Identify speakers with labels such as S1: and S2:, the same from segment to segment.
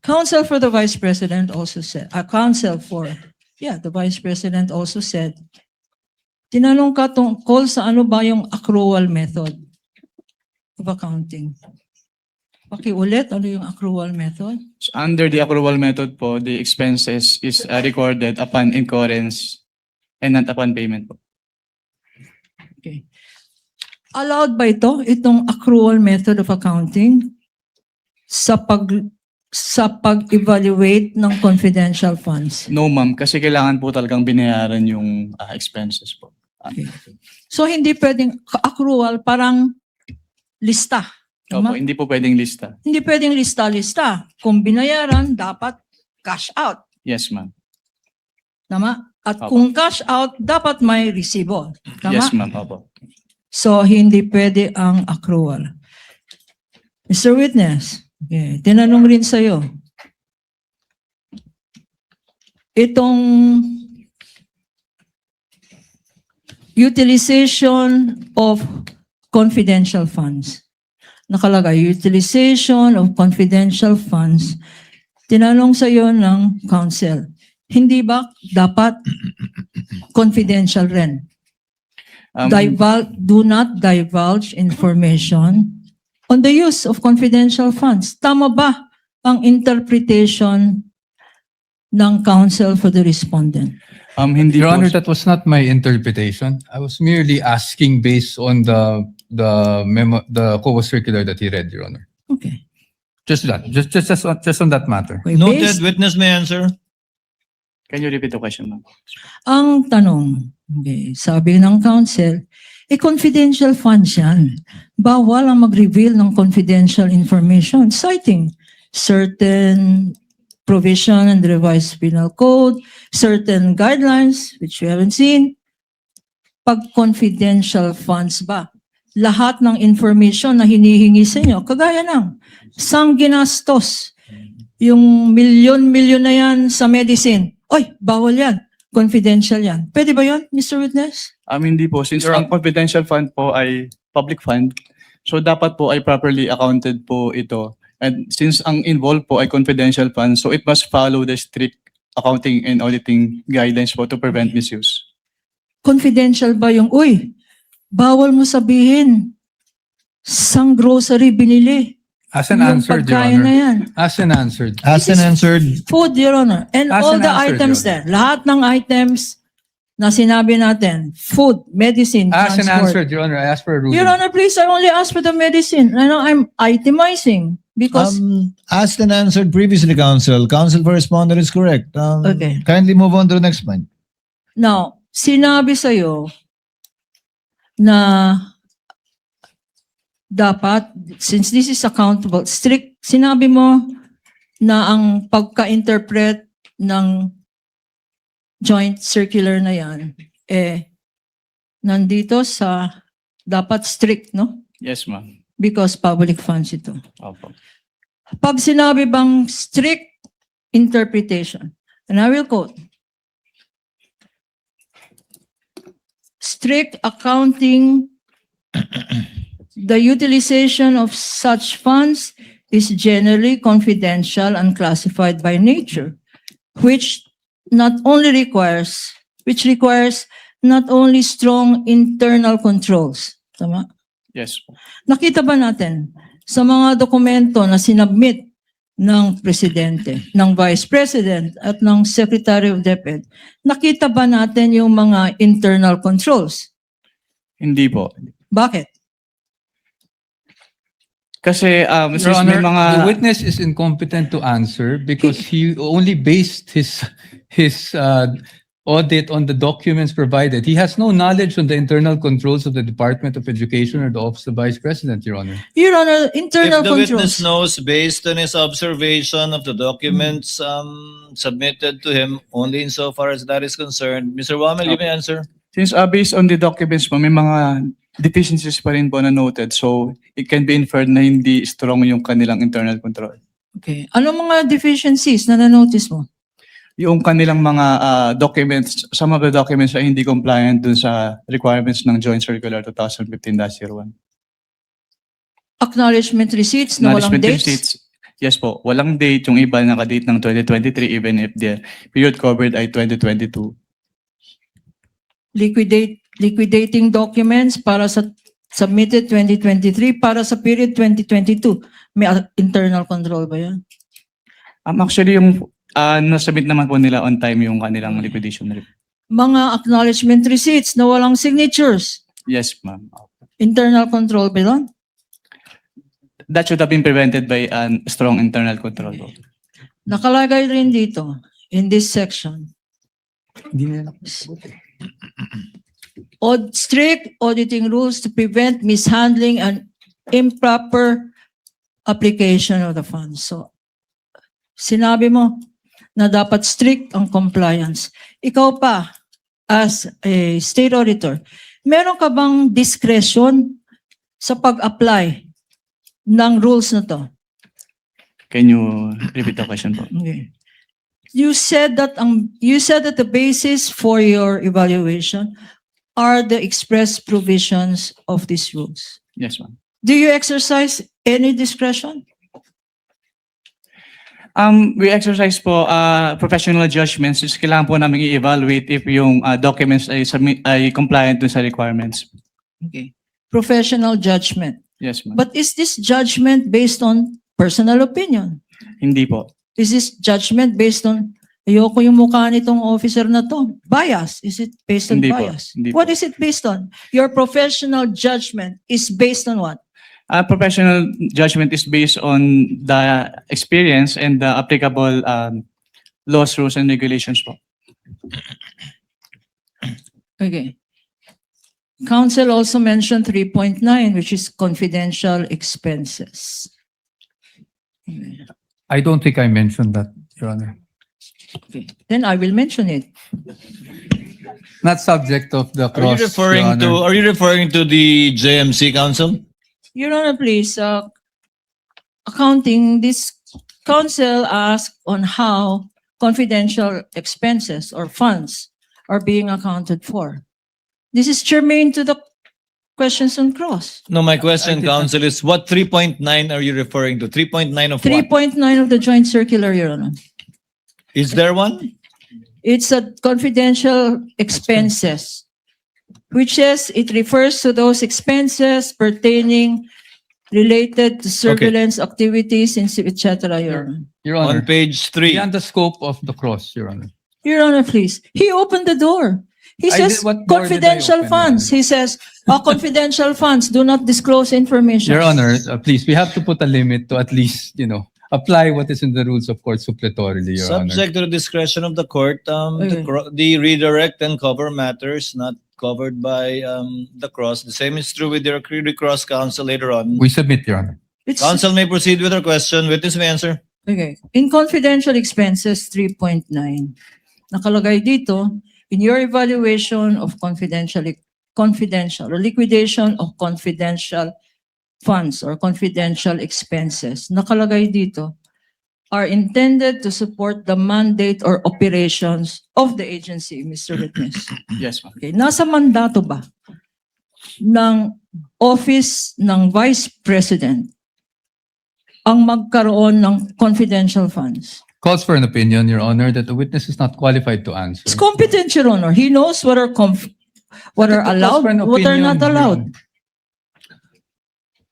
S1: Counsel for the Vice President also said, the Vice President also said, tinanong ka tungkol sa ano ba yung accrual method of accounting. Pakiulit, ano yung accrual method?
S2: Under the accrual method po, the expenses is recorded upon incurrence and not upon payment po.
S1: Okay. Allowed ba itong accrual method of accounting sa pag-evaluate ng confidential funds?
S2: No ma'am, kasi kailangan po talagang binayaran yung expenses po.
S1: Okay. So hindi pwedeng accrual, parang lista.
S2: Opo,
S1: Tama?
S2: hindi po pwedeng lista.
S1: Hindi pwedeng lista-lista. Kung binayaran, dapat cash out.
S2: Yes ma'am.
S1: Tama? At
S2: Opo.
S1: kung cash out, dapat may resibo. Tama?
S2: Yes ma'am, opo.
S1: So, hindi pwede ang accrual. Mr. Witness, okay, tinanong rin sa'yo. Itong utilization of confidential funds. Nakalagay, utilization of confidential funds. Tinanong sa'yo ng counsel, hindi ba dapat confidential rin? Do not divulge information on the use of confidential funds. Tama ba ang interpretation ng counsel for the respondent?
S2: Hindi
S3: Your
S2: po.
S3: Honor, that was not my interpretation. I was merely asking based on the memo, the COA circular that he read, Your Honor.
S1: Okay.
S3: Just that, just on that matter.
S1: Okay,
S4: Noted, witness may answer.
S2: Can you repeat the question ma'am?
S1: Ang tanong, okay, sabi ng counsel, confidential funds yan. Bawal ang mag-reveal ng confidential information, citing certain provision in the revised penal code, certain guidelines, which we haven't seen. Pag confidential funds ba, lahat ng information na hinihingi sa inyo, kagaya ng sang ginastos, yung milyon-milyon na yan sa medicine, oy, bawal yan. Confidential yan. Pwede ba yun, Mr. Witness?
S2: Hindi po. Since ang confidential fund po ay public fund, so dapat po ay properly accounted po ito. And since ang involved po ay confidential fund, so it must follow the strict accounting and auditing guidelines po to prevent misuse.
S1: Confidential ba yung, uy, bawal mo sabihin, sang grocery binili.
S3: As an
S1: Yung
S3: answered, Your
S1: pagkain na
S3: Honor.
S1: yan.
S3: As an answered.
S4: Asked and answered.
S1: Food, Your Honor. And
S3: As
S1: all
S3: an
S1: the
S3: answer,
S1: items
S3: Your
S1: there. Lahat ng items na sinabi natin. Food, medicine,
S3: As an
S1: transport.
S3: answered, Your Honor, I asked for a ruling.
S1: Your Honor, please, I only asked for the medicine. I know I'm itemizing because,
S4: Asked and answered previously, counsel. Counsel for respondent is correct.
S1: Okay.
S4: Kindly move on to the next point.
S1: now, sinabi sa'yo na dapat, since this is accountable, strict, sinabi mo na ang pagka-interpret ng joint circular na yan, nandito sa dapat strict, no?
S2: Yes ma'am.
S1: Because public funds ito.
S2: Opo.
S1: Pag sinabi bang strict interpretation, and I will quote, strict accounting, the utilization of such funds is generally confidential and classified by nature, which requires not only strong internal controls. Tama?
S2: Yes po.
S1: Nakita ba natin sa mga dokumento na sinubmit ng Presidente, ng Vice President at ng Secretary of DepEd, nakita ba natin yung mga internal controls?
S2: Hindi po.
S1: Bakit?
S2: Kasi
S3: Your
S2: since may
S3: Honor,
S2: mga
S3: the witness is incompetent to answer because he only based his audit on the documents provided. He has no knowledge on the internal controls of the Department of Education or the Office of Vice President, Your Honor.
S1: Your Honor, internal
S5: If the witness
S1: controls.
S5: knows based on his observation of the documents submitted to him only insofar as that is concerned, Mr. Wamel, you may answer.
S2: Since based on the documents po, may mga deficiencies pa rin po na noted. So, it can be inferred na hindi strong yung kanilang internal control.
S1: Okay. Ano mga deficiencies na na-notice mo?
S2: Yung kanilang mga documents, some of the documents ay hindi compliant dun sa requirements ng Joint Circular 2015-01.
S1: Acknowledgement receipts na walang
S2: Acknowledgement
S1: dates?
S2: receipts. Yes po, walang date, yung iba naka-date ng 2023 even if the period covered ay 2022.
S1: Liquidating documents para sa submitted 2023 para sa period 2022. May internal control ba yan?
S2: Actually, yung nasubmit naman po nila on time yung kanilang liquidation report.
S1: Mga acknowledgement receipts na walang signatures.
S2: Yes, ma'am.
S1: Internal control ba yun?
S2: That should have been prevented by a strong internal control. po.
S1: Nakalagay rin dito, in this section. Strict auditing rules to prevent mishandling and improper application of the funds. So, sinabi mo na dapat strict ang compliance. Ikaw pa, as a state auditor, meron ka bang discretion sa pag-apply ng rules na to?
S2: Can you repeat the question po?
S1: Okay. You said that the basis for your evaluation are the express provisions of these rules.
S2: Yes, ma'am.
S1: Do you exercise any discretion?
S2: We exercise po professional judgments. Just kailangan po namin i-evaluate if yung documents ay compliant dun sa requirements.
S1: Okay. Professional judgment.
S2: Yes, ma'am.
S1: But is this judgment based on personal opinion?
S2: Hindi po.
S1: Is this judgment based on, ayoko yung mukha nitong officer na to? Bias. Is it based on
S2: Hindi po.
S1: bias?
S2: Hindi
S1: What
S2: po.
S1: is it based on? Your professional judgment is based on what?
S2: Professional judgment is based on the experience and the applicable laws, rules, and regulations po.
S1: Okay. Council also mentioned 3.9, which is confidential expenses.
S3: I don't think I mentioned that, Your Honor.
S1: Okay. Then I will mention it.
S3: Not subject of the
S5: Are you
S3: cross, Your
S5: referring
S3: Honor.
S5: to, are you referring to the JMC Council?
S1: Your Honor, please, accounting, this council asked on how confidential expenses or funds are being accounted for. This is germane to the questions on cross.
S5: No, my
S3: I
S5: question,
S3: did not-
S5: Council, is what 3.9 are you referring to? 3.9 of what?
S1: 3.9 of the joint circular, Your Honor.
S5: Is there one?
S1: It's a confidential expenses, which says it refers to those expenses pertaining related to surveillance activities in et cetera, Your Honor.
S3: Your
S5: On
S3: Honor,
S5: page 3.
S3: beyond the scope of the cross, Your Honor.
S1: Your Honor, please. He opened the door. He
S3: I
S1: says
S3: did- what door did I
S1: confidential
S3: open,
S1: funds. He says, confidential funds do not disclose information.
S3: Your Honor, please, we have to put a limit to at least, apply what is in the rules of court suppletorily, Your Honor.
S5: Subject to the discretion of the court,
S1: Okay.
S5: the redirect and cover matters not covered by the cross. The same is true with your cross counsel later on.
S3: We submit, Your Honor.
S1: It's,
S5: Counsel may proceed with her question. Witness may answer.
S1: okay. In confidential expenses 3.9, nakalagay dito, in your evaluation of confidential or liquidation of confidential funds or confidential expenses, nakalagay dito, are intended to support the mandate or operations of the agency, Mr. Witness.
S2: Yes, ma'am.
S1: Okay, nasa mandato ba ng Office ng Vice President ang magkaroon ng confidential funds?
S3: Calls for an opinion, Your Honor, that the witness is not qualified to answer.
S1: It's competent, Your Honor. He knows what are allowed, what are not allowed.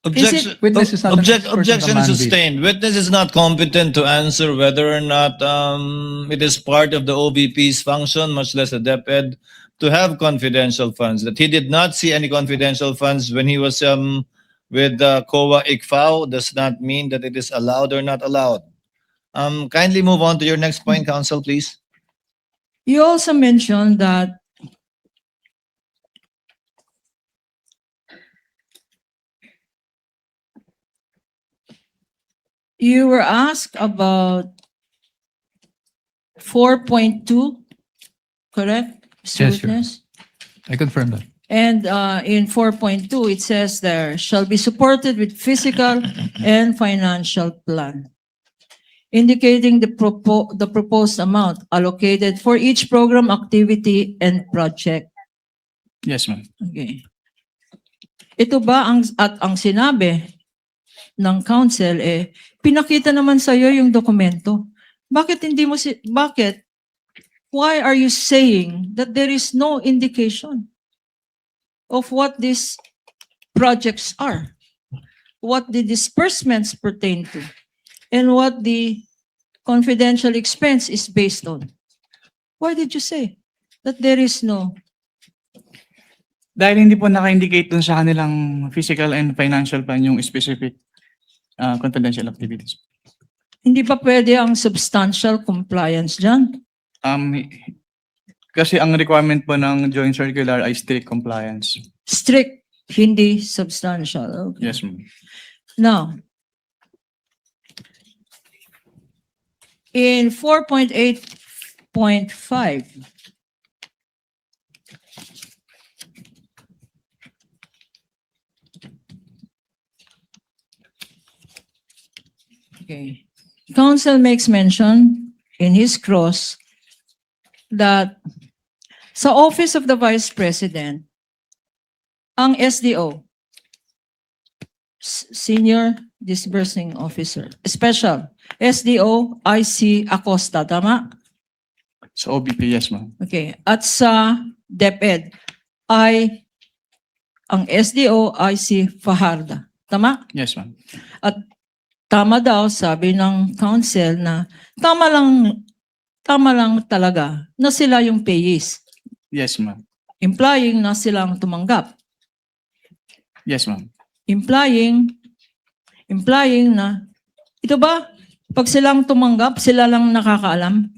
S5: Objection,
S3: Witness is not an expert on the
S5: objection is
S3: mandate.
S5: sustained. Witness is not competent to answer whether or not it is part of the OVP's function, much less a DepEd, to have confidential funds. That he did not see any confidential funds when he was with COA ICFAO does not mean that it is allowed or not allowed. Kindly move on to your next point, Counsel, please.
S1: You also mentioned that you were asked about 4.2, correct, Mr.
S3: Yes, Your
S1: Witness?
S3: I confirm that.
S1: And in 4.2, it says there shall be supported with physical and financial plan, indicating the proposed amount allocated for each program activity and project.
S2: Yes, ma'am.
S1: Okay. Ito ba ang sinabi ng council Pinakita naman sa'yo yung dokumento. Bakit hindi mo bakit? Why are you saying that there is no indication of what these projects are? What the disbursements pertain to? And what the confidential expense is based on? Why did you say that there is no?
S2: Dahil hindi po naka-indicate dun sa kanilang physical and financial plan yung specific confidential activities.
S1: Hindi pa pwede ang substantial compliance dyan?
S2: Kasi ang requirement po ng joint circular ay strict compliance.
S1: Strict, hindi substantial. Okay.
S2: Yes, ma'am.
S1: Now, in 4.8.5, okay, Council makes mention in his cross that sa Office of the Vice President, ang SDO, Senior Disbursing Officer, Special, SDO IC Acosta, tama?
S2: Sa OBP, yes, ma'am.
S1: Okay. At sa DepEd, ay ang SDO IC Fajarda, tama?
S2: Yes, ma'am.
S1: At tama daw, sabi ng council na tama lang talaga na sila yung payees,
S2: Yes, ma'am.
S1: implying na silang tumanggap.
S2: Yes, ma'am.
S1: Implying na, ito ba, pag silang tumanggap, sila lang nakakaalam?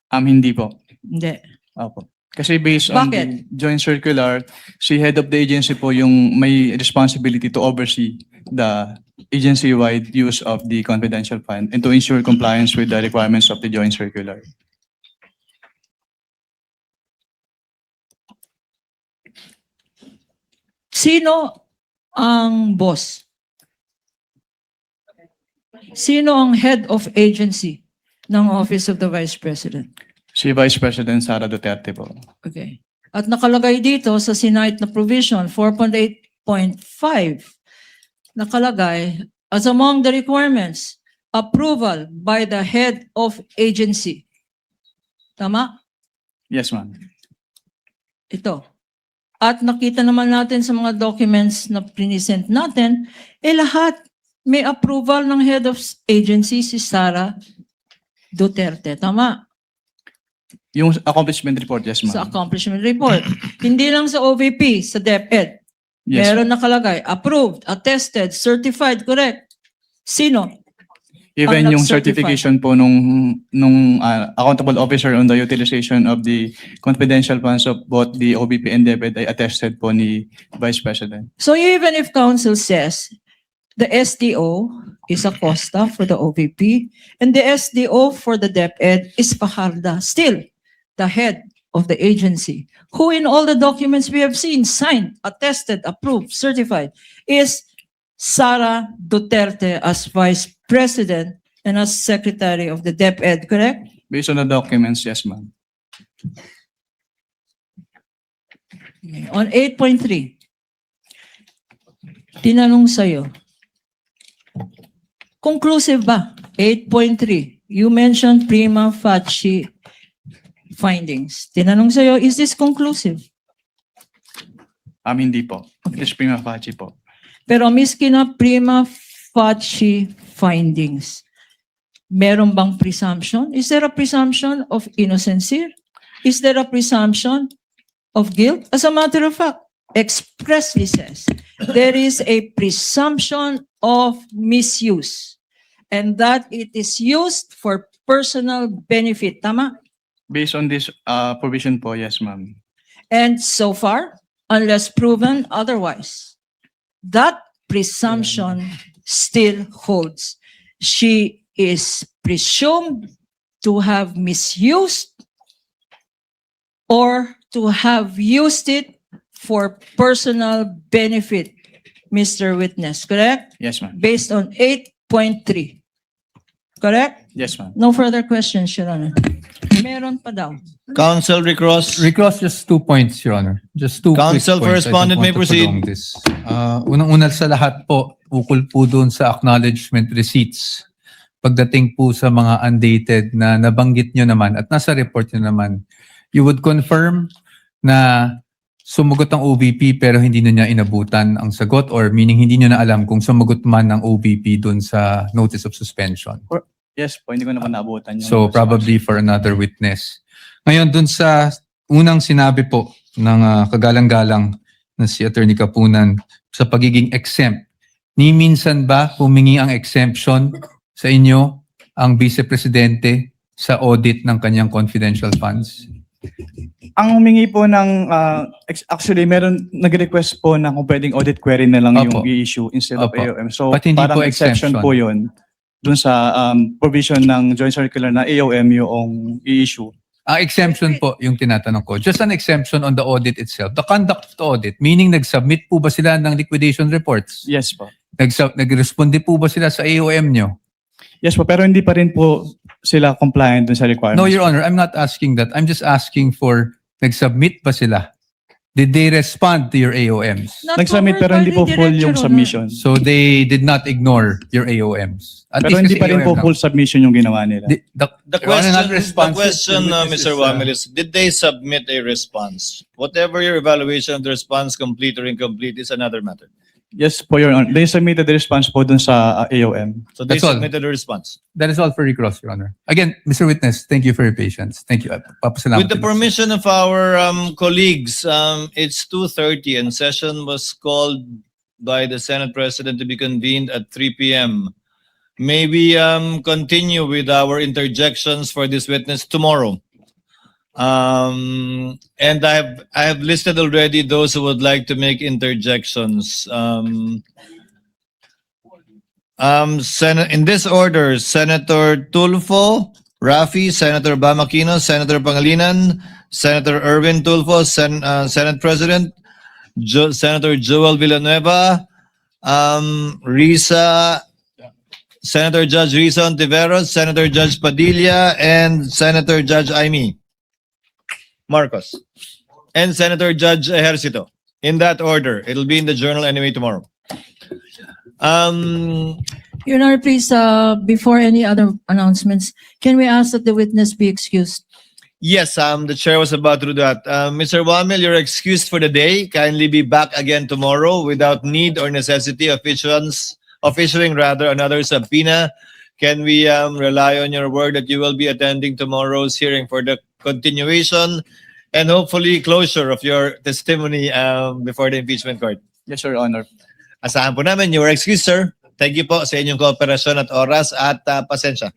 S2: Hindi po.
S1: Hindi.
S2: Opo. Kasi based on
S1: Bakit?
S2: the joint circular, si head of the agency po yung may responsibility to oversee the agency-wide use of the confidential fund and to ensure compliance with the requirements of the joint circular.
S1: Sino ang boss? Sino ang head of agency ng Office of the Vice President?
S2: Si Vice President Sara Duterte po.
S1: Okay. At nakalagay dito sa Senate na provision 4.8.5, nakalagay, as among the requirements, approval by the head of agency. Tama?
S2: Yes, ma'am.
S1: Ito. At nakita naman natin sa mga documents na present natin, lahat may approval ng head of agency si Sara Duterte. Tama?
S2: Yung accomplishment report, yes,
S1: Sa
S2: ma'am.
S1: accomplishment report. Hindi lang sa OVP, sa DepEd.
S2: Yes,
S1: Meron nakalagay, approved, attested, certified, correct? Sino?
S2: even
S1: ang
S2: yung
S1: nag-certify.
S2: certification po nung accountable officer on the utilization of the confidential funds of both the OBP and DepEd ay attested po ni Vice President.
S1: So even if council says the SDO is Acosta for the OVP and the SDO for the DepEd is Fajarda, still the head of the agency, who in all the documents we have seen, signed, attested, approved, certified, is Sara Duterte as Vice President and as Secretary of the DepEd, correct?
S2: Based on the documents, yes, ma'am.
S1: Okay. On 8.3, tinanong sa'yo, conclusive ba? 8.3, you mentioned prima facie findings. Tinanong sa'yo, is this conclusive?
S2: Hindi po. It is prima facie po.
S1: Pero miski na prima facie findings, meron bang presumption? Is there a presumption of innocency? Is there a presumption of guilt? As a matter of fact, expressly says, there is a presumption of misuse and that it is used for personal benefit. Tama?
S2: Based on this provision po, yes, ma'am.
S1: And so far, unless proven otherwise, that presumption still holds. She is presumed to have misused or to have used it for personal benefit, Mr. Witness, correct?
S2: Yes, ma'am.
S1: Based on 8.3. Correct?
S2: Yes, ma'am.
S1: No further questions, Your Honor. Meron pa daw.
S5: Council recross.
S3: Recross just 2 points, Your Honor. Just two quick
S5: Council for
S3: points. I don't
S5: respondent may
S3: want to prolong
S5: proceed.
S3: this. Unang-una sa lahat po, ukol po doon sa acknowledgement receipts pagdating po sa mga undated na nabanggit nyo naman at nasa report nyo naman, you would confirm na sumagot ang OVP pero hindi na niya inabutan ang sagot, or meaning hindi nyo na alam kung sumagot man ang OVP dun sa notice of suspension.
S2: Yes po, hindi ko naman naabutan yung
S3: So probably for another witness. Ngayon dun sa unang sinabi po ng kagalang-galang na si Attorney Kapunan sa pagiging exempt, ni minsan ba humingi ang exemption sa inyo ang Vice Presidente sa audit ng kanyang confidential funds?
S2: Ang humingi po ng, actually, meron nag-request po na kung pwedeng audit query na lang
S3: Opo.
S2: yung i-issue instead of
S3: Opo.
S2: AOM. So,
S3: But hindi
S2: parang
S3: po
S2: exception
S3: exemption.
S2: po yun dun sa provision ng Joint Circular na AOM yung i-issue.
S3: Ang exemption po yung tinatanong ko. Just an exemption on the audit itself. The conduct of the audit, meaning nag-submit po ba sila ng liquidation reports?
S2: Yes po.
S3: Nag-responde po ba sila sa AOM nyo?
S2: Yes po, pero hindi pa rin po sila compliant dun sa requirements.
S3: No, Your Honor, I'm not asking that. I'm just asking for, nag-submit ba sila? Did they respond to your AOMs?
S1: Not
S2: Nag-submit pero
S1: covered
S2: hindi
S1: by
S2: po
S1: the
S2: full
S1: Director,
S2: yung
S1: Honor.
S2: submission.
S3: So they did not ignore your AOMs? At
S2: Pero
S3: least
S2: hindi
S3: kasi
S2: pa rin
S3: AOM
S2: po
S3: lang.
S2: full submission yung ginawa nila.
S5: The
S3: Your Honor, not
S5: question,
S3: responsive to
S5: Mr.
S3: witnesses,
S5: Wamil, is did they submit a response? Whatever your evaluation of the response, complete or incomplete, is another matter.
S2: Yes po, Your Honor. They submitted the response po dun sa AOM.
S5: So they
S3: That's all.
S5: submitted a response.
S3: That is all for recross, Your Honor. Again, Mr. Witness, thank you for your patience. Thank you. Papasalamat
S5: With the
S3: din ako.
S5: permission of our colleagues, it's 2:30 and session was called by the Senate President to be convened at 3 p.m. May we continue with our interjections for this witness tomorrow? And I have listed already those who would like to make interjections. In this order, Senator Tulfo, Rafi, Senator Bamakino, Senator Pangilinan, Senator Erwin Tulfo, Senate President, Senator Joel Villanueva, Risa, Senator Judge Risa Ontiveros, Senator Judge Padilla, and Senator Judge Aimee Marcos, and Senator Judge Ejercito. In that order. It'll be in the journal anyway tomorrow.
S1: Your Honor, please, before any other announcements, can we ask that the witness be excused?
S5: Yes, the chair was about to do that. Mr. Wamil, you're excused for the day. Kindly be back again tomorrow without need or necessity of issuing another subpoena. Can we rely on your word that you will be attending tomorrow's hearing for the continuation and hopefully closure of your testimony before the impeachment court?
S2: Yes, Your Honor.
S5: Asahan po namin, you are excused, sir. Thank you po sa inyong kooperasyon at oras at pasensya.